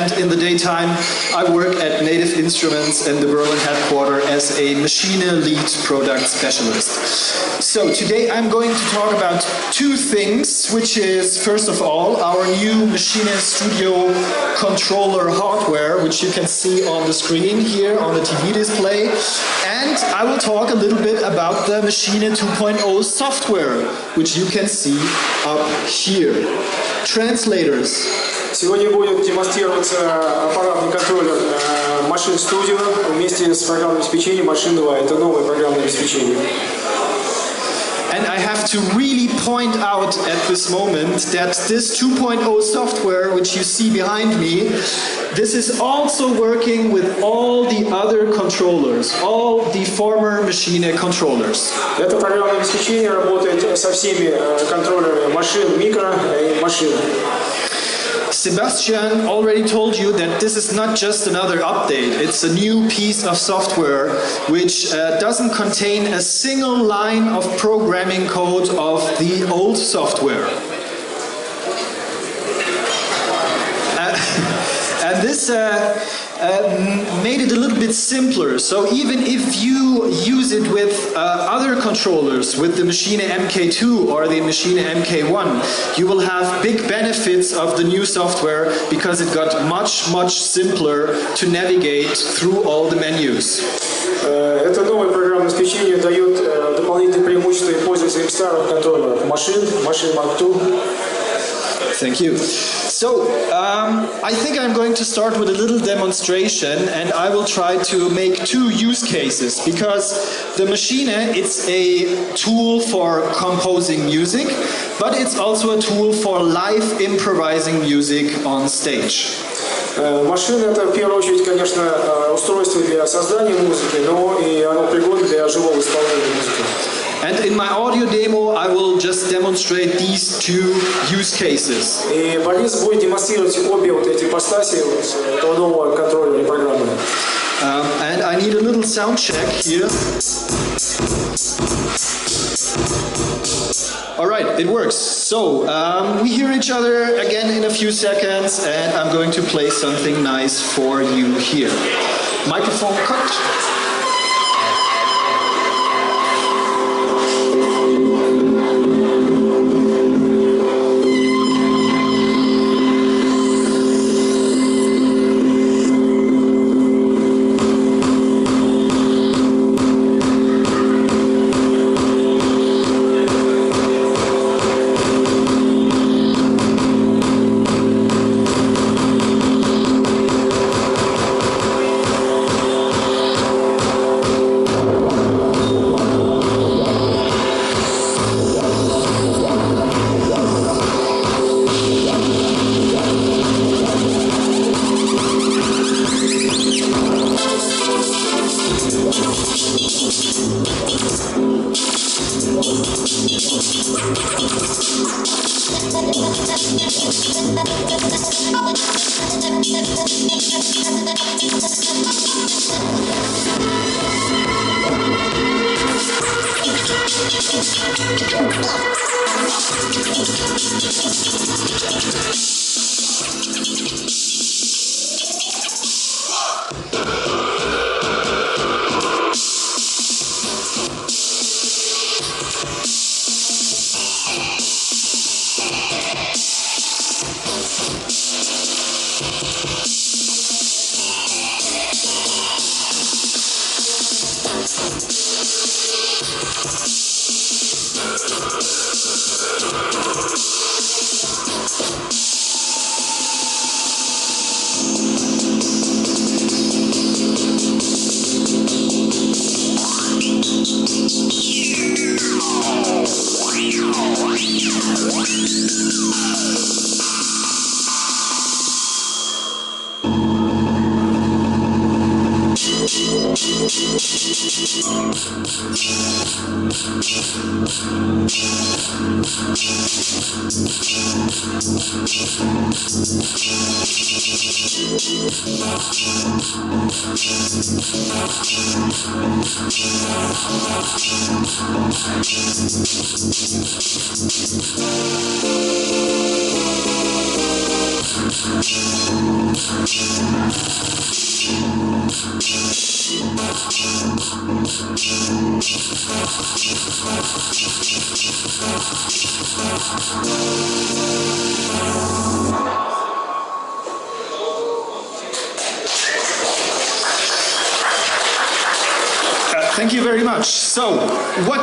and in the daytime I work at Native Instruments in the Berlin headquarters as a Maschine lead product specialist. So today I'm going to talk about two things, which is first of all our new Maschine Studio controller hardware, which you can see on the screen here on the TV display, and I will talk a little bit about the Maschine 2.0 software, which you can see up here. Translators. Сегодня будет демонстрироваться аппаратный контроллер Maschine Studio вместе с программным обеспечением Maschine 2. Это новое программное обеспечение. And I have to really point out at this moment that this 2.0 software, which you see behind me, this is also working with all the other controllers, all the former Maschine controllers. Это программное обеспечение работает со всеми контроллерами Maschine, Micro и Maschine. Sebastian already told you that this is not just another update, it's a new piece of software which doesn't contain a single line of programming code of the old software. And this made it a little bit simpler, so even if you use it with other controllers, with the Maschine MK2 or the Maschine MK1, you will have big benefits of the new software because it got much simpler to navigate through all the menus. Это новое программное обеспечение дает дополнительные преимущества пользователям старых контроллеров Maschine Mark II. Thank you. So, I think I'm going to start with a little demonstration, and I will try to make two use cases, because the Maschine, it's a tool for composing music, but it's also a tool for live improvising music on stage. Машина — это в первую очередь, конечно, устройство для создания музыки, но и оно пригодно для живого исполнения музыки. And in my audio demo, I will just demonstrate these two use cases. И Борис будет демонстрировать обе вот эти ипостаси этого нового контроллера и программы. And I need a little sound check here. Alright, it works. So, we hear each other again in a few seconds, and I'm going to play something nice for you here. Microphone cut. Thank you very much. So, what